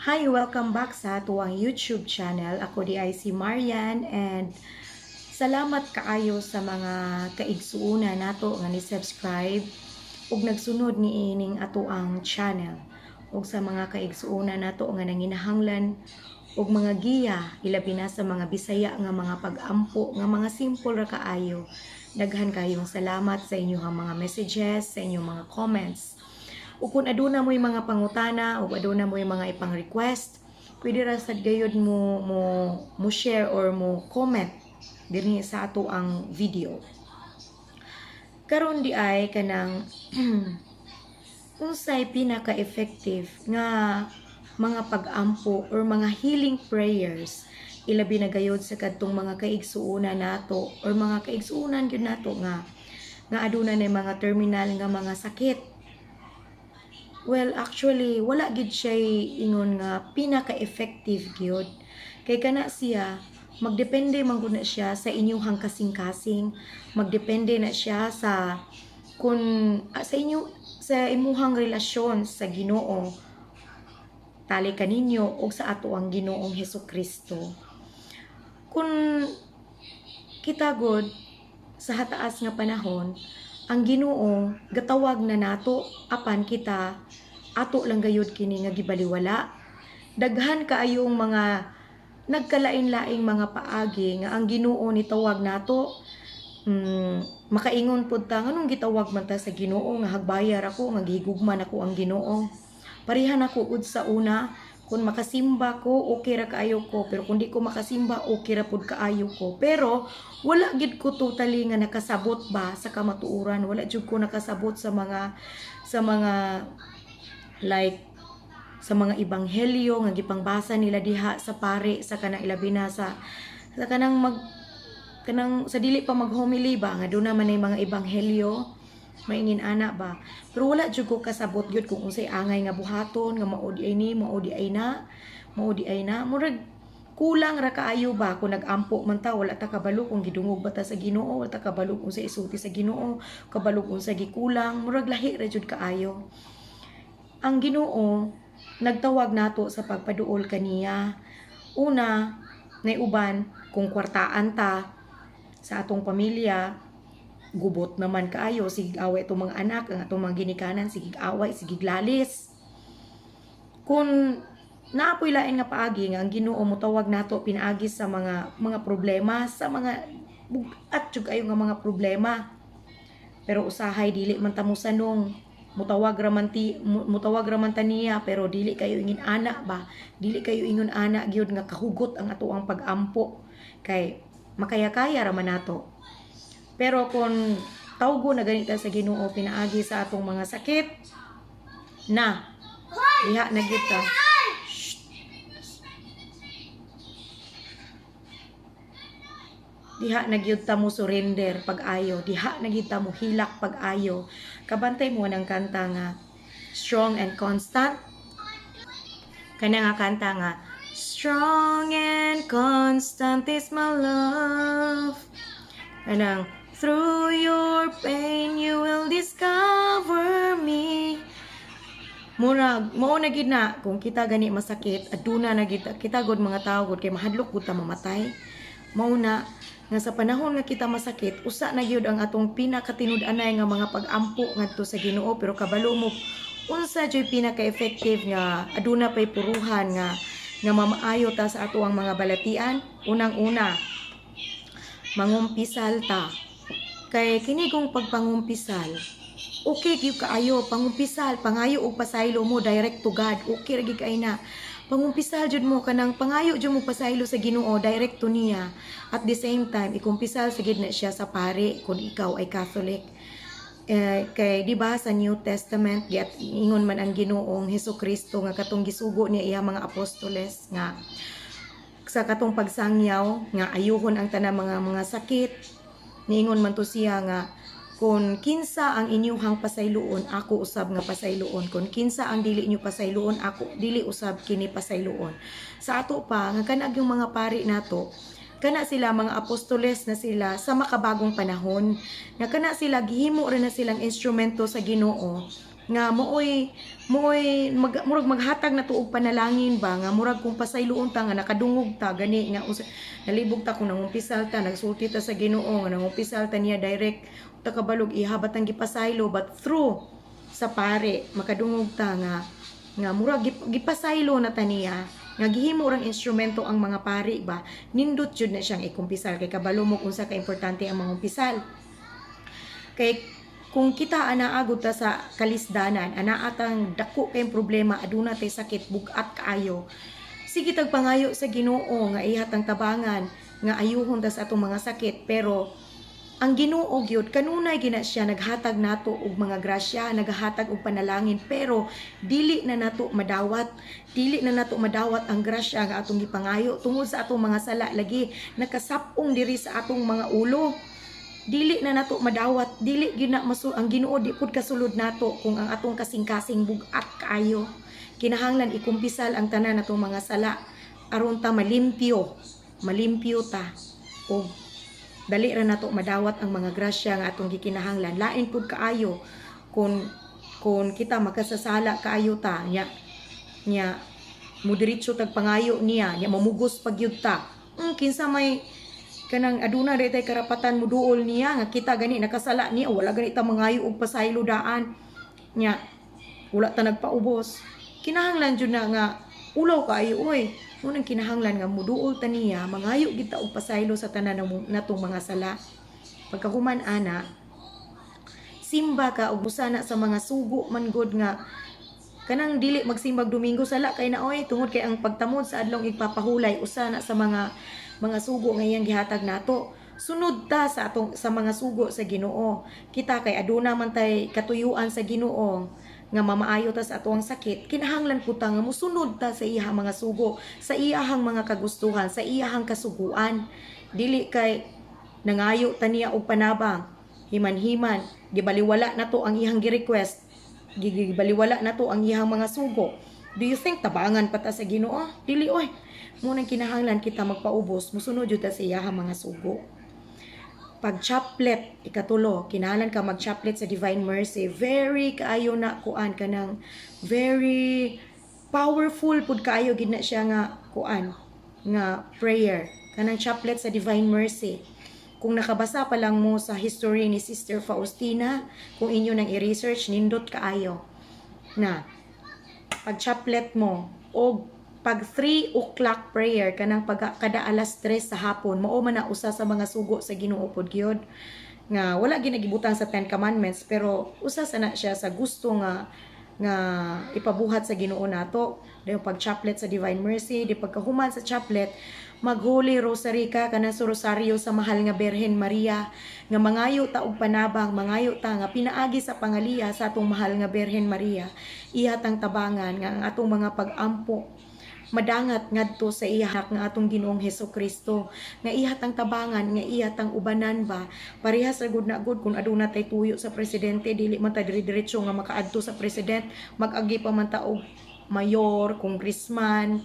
Hi, welcome back sa tuwang YouTube channel. Ako di ay si Marian and salamat kaayo sa mga kaigsuuna nato nga ni subscribe ug nagsunod ni ining ato ang channel ug sa mga kaigsuuna nato nga nanginahanglan ug mga giya ilabi na sa mga Bisaya nga mga pag-ampo nga mga simple ra kaayo. Daghan kayong salamat sa inyong mga messages, sa inyong mga comments. O kung aduna mo'y mga pangutana o aduna mo'y mga ipang request, pwede ra sad gayud mo share or mo comment dinhi sa ato ang video. Karon di ay kanang unsay pinaka-effective nga mga pag-ampo or mga healing prayers ilabi na gayud sa kadtong mga kaigsuonan nato or mga kaigsuonan gyud nato nga aduna na mga terminal nga mga sakit. Well, actually, wala gid siya ingon nga pinaka-effective gyud. Kay kana siya, magdepende man gud na siya sa inyong kasing-kasing, magdepende na siya sa kung sa imuhang relasyon sa Ginoo tali kaninyo o sa ato ang Ginoong Hesukristo. Kung kita god sa hataas nga panahon, ang Ginoo gatawag na nato apan kita ato lang gayud kini nga gibaliwala. Daghan kaayong mga nagkalain-laing mga paagi nga ang Ginoo ni tawag nato. Makaingon pud ta nganong gitawag man ta sa Ginoo nga hagbayar ako nga gihigugman ako ang Ginoo. Pareha na ko ud sa una, kung makasimba ko, okay ra kaayo ko. Pero kung di ko makasimba, okay ra pud kaayo ko. Pero wala gid ko totally nga nakasabot ba sa kamatuoran. Wala jud ko nakasabot sa mga like sa mga ebanghelyo nga gipangbasa nila diha sa pare sa kanang ilabi na sa kanang sa dili pa mag-homily ba nga doon naman ay mga ebanghelyo maingin ana ba. Pero wala jud ko kasabot gyud kung unsay angay nga buhaton nga mao di ay na murag kulang ra kaayo ba kung nag-ampo man ta, wala ta kabalo kung gidungog ba ta sa Ginoo, wala ta kabalo kung sa isulti sa Ginoo, kabalo kung sa gikulang, murag lahi ra jud kaayo. Ang Ginoo nagtawag nato sa pagpaduol kaniya. Una, nay uban kung kwartaan ta sa atong pamilya, gubot naman kaayo, sige away itong mga anak, ang atong mga ginikanan, sige away, sige glalis. Kung naapoy lain nga paagi nga ang Ginoo motawag nato pinaagi sa mga problema, sa mga bugat jud ayo nga mga problema. Pero usahay dili man ta mo sanong mutawag raman ta niya, pero dili kayo ingin ana ba, dili kayo ingon ana gyud nga kahugot ang ato ang pag-ampo kay makaya-kaya raman nato. Pero kung tawgo na ganita sa Ginoo pinaagi sa atong mga sakit na diha na gyud ta. Diha na gyud ta mo surrender pag-ayo, diha na gyud ta mo hilak pag-ayo. Kabantay mo ng kanta nga Strong and Constant. Kana nga kanta nga Strong and constant is my love. Kanang through your pain you will discover me. Murag mao na gid na kung kita gani masakit aduna na gid kita god mga tao god kay mahadlok gud ta mamatay. Mao na nga sa panahon nga kita masakit usa na gyud ang atong pinakatinud-anay nga mga pag-ampo ngadto sa Ginoo. Pero kabalo mo unsa joy pinaka-effective nga aduna pay puruhan nga mamaayo ta sa ato ang mga balatian. Unang-una, mangumpisal ta. Kay kini kung pagpangumpisal, okay gyud kaayo pangumpisal, pangayo og pasaylo mo direct to God, okay ra gyud kay na. Pangumpisal jud mo kanang pangayo jud mo pasaylo sa Ginoo direct to niya. At the same time ikumpisal sigid na siya sa pare kung ikaw ay Catholic. Kay di ba sa New Testament giat ingon man ang Ginoong Hesukristo nga katong gisugo niya iya mga apostoles nga sa katong pagsangyaw nga ayuhon ang tanang mga sakit. Niingon man to siya nga kung kinsa ang inyuhang pasayloon ako usab nga pasayloon, kung kinsa ang dili inyo pasayloon ako dili usab kini pasayloon. Sa ato pa nga kanag yung mga pari nato kana sila mga apostoles na sila sa makabagong panahon nga kana sila gihimo ra na silang instrumento sa Ginoo nga murag maghatag na tuog panalangin ba nga murag kung pasayloon ta nga nakadungog ta gani nga nalibog ta kung nangumpisal ta nagsulti ta sa Ginoo nga nangumpisal ta niya direct ta kabalog ihabat ang gipasaylo but through sa pare makadungog ta nga murag gipasaylo na ta niya nga gihimo rang instrumento ang mga pari ba nindot jud na siyang ikumpisal kay kabalo mo kung sa kaimportante ang mangumpisal kay kung kita anaagod ta sa kalisdanan, anaatang dako kayong problema, aduna tay sakit, bugat kaayo. Sige tagpangayo sa Ginoo nga ihatang tabangan, nga ayuhon ta sa atong mga sakit, pero ang Ginoo gyud kanunay gina siya naghatag nato og mga grasya, naghatag og panalangin, pero dili na nato madawat ang grasya nga atong gipangayo tungod sa atong mga sala lagi nakasapong diri sa atong mga ulo. Dili na nato madawat, dili gina ang Ginoo di pud kasulod nato kung ang atong kasing-kasing bugat kaayo. Kinahanglan ikumpisal ang tanan natong mga sala aron ta malimpyo ta o dali ra nato madawat ang mga grasya nga atong gikinahanglan. Lain pud kaayo kung kita makasasala kaayo ta nya mudiretso tag pangayo niya nya mamugos pagyud ta. Kinsa may kanang aduna day tay karapatan mo duol niya nga kita gani nakasala niya wala gani ta mangayo og pasaylo daan nya wala ta nagpaubos kinahanglan jud na nga ulaw kaayo oy munang kinahanglan nga muduol ta niya mangayo gid ta og pasaylo sa tanan natong mga sala pagkahuman ana simba ka og busana sa mga sugo man gud nga kanang dili magsimbag Domingo sala kay na oy tungod kay ang pagtamod sa adlong igpapahulay usa na sa mga sugo nga iyang gihatag nato sunod ta sa mga sugo sa Ginoo kita kay aduna man tay katuyuan sa Ginoo nga mamaayo ta sa atuang sakit kinahanglan ko ta nga mosunod ta sa iyang mga sugo sa iyang mga kagustuhan sa iyang kasuguan dili kay nangayo ta niya og panabang himan-himan gibaliwala nato ang iyang gi-request gibaliwala nato ang iyang mga sugo. Do you think tabangan pa ta sa Ginoo? Dili oy. Munang kinahanglan kita magpaubos, musunod jud ta sa iyang mga sugo. Pag chaplet ikatulo, kinahanglan ka mag-chaplet sa Divine Mercy. Very kaayo na kuan kanang very powerful pud kaayo gid na siya nga kuan nga prayer. Kanang chaplet sa Divine Mercy. Kung nakabasa pa lang mo sa history ni Sister Faustina, kung inyo nang i-research, nindot kaayo na pag-chaplet mo o pag 3 o'clock prayer kanang kada alas 3 sa hapon mao man na usa sa mga sugo sa Ginoo pod gyud nga wala ginagibutang sa 10 commandments pero usa sa na siya sa gusto nga ipabuhat sa Ginoo nato dayon pag-chaplet sa Divine Mercy di pagkahuman sa chaplet mag-Holy Rosary ka kanang sa rosaryo sa mahal nga Birhen Maria nga mangayo ta og panabang mangayo ta nga pinaagi sa pangaliya sa atong mahal nga Birhen Maria ihatang tabangan nga ang atong mga pag-ampo madangat ngadto sa iyahak nga atong Ginoong Hesukristo nga ihatang tabangan nga ihatang ubanan ba parehas ra gud na gud kung aduna tay tuyo sa presidente dili man ta dire-diretso nga makaadto sa president mag-agi pa man ta og mayor, congressman,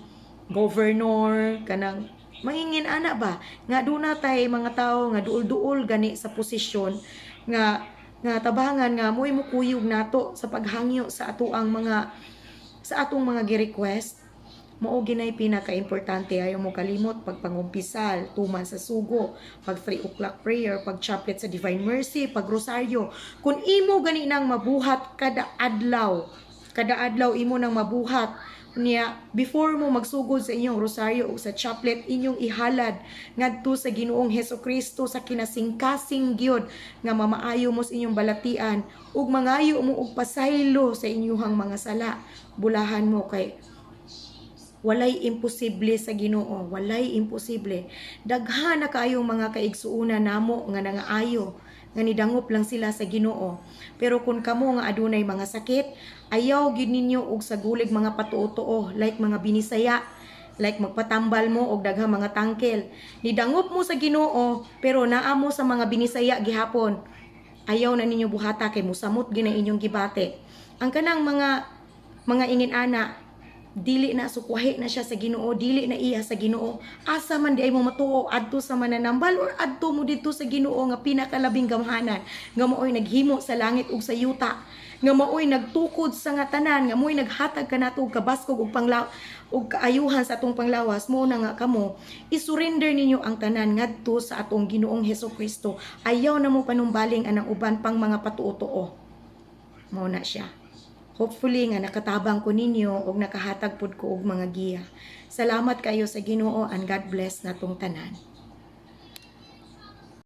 governor kanang mangingin ana ba nga aduna tay mga tawo nga duol-duol gani sa posisyon nga tabangan nga moy mukuyog nato sa paghangyo sa atong mga gi-request mao ginay pinaka-importante ayaw mo kalimot pagpangumpisal tuman sa sugo pag 3 o'clock prayer pag chaplet sa Divine Mercy pag rosaryo kun imo gani nang mabuhat kada adlaw imo nang mabuhat niya before mo magsugod sa inyong rosaryo o sa chaplet inyong ihalad ngadto sa Ginoong Hesukristo sa kinasingkasing gyud nga mamaayo mo sa inyong balatian ug mangayo mo og pasaylo sa inyong mga sala bulahan mo kay walay imposible sa Ginoo, walay imposible. Daghan na kaayong mga kaigsuuna namo nga nangaayo, nga nidangop lang sila sa Ginoo. Pero kung kamo nga adunay mga sakit, ayaw gyud ninyo og sagulig mga patuo-tuo like mga binisaya, like magpatambal mo og daghang mga tangkel. Nidangop mo sa Ginoo, pero naa mo sa mga binisaya gihapon. Ayaw na ninyo buhata kay musamot gina inyong gibate. Ang kanang mga ingin ana dili na sukwahi na siya sa Ginoo, dili na iya sa Ginoo, asa man di ay mo matuo adto sa mananambal or adto mo dito sa Ginoo nga pinakalabing gamhanan, nga maoy naghimo sa langit ug sa yuta, nga maoy nagtukod sa nga tanan, nga maoy naghatag kanato og kabaskog ug ug kaayuhan sa atong panglawas. Mo na nga kamo isurrender ninyo ang tanan ngadto sa atong Ginoong Hesukristo. Ayaw na mo panumbaling anang uban pang mga patuo-tuo. Mo na siya. Hopefully nga nakatabang ko ninyo o nakahatag pod ko og mga giya. Salamat kayo sa Ginoo and God bless natong tanan.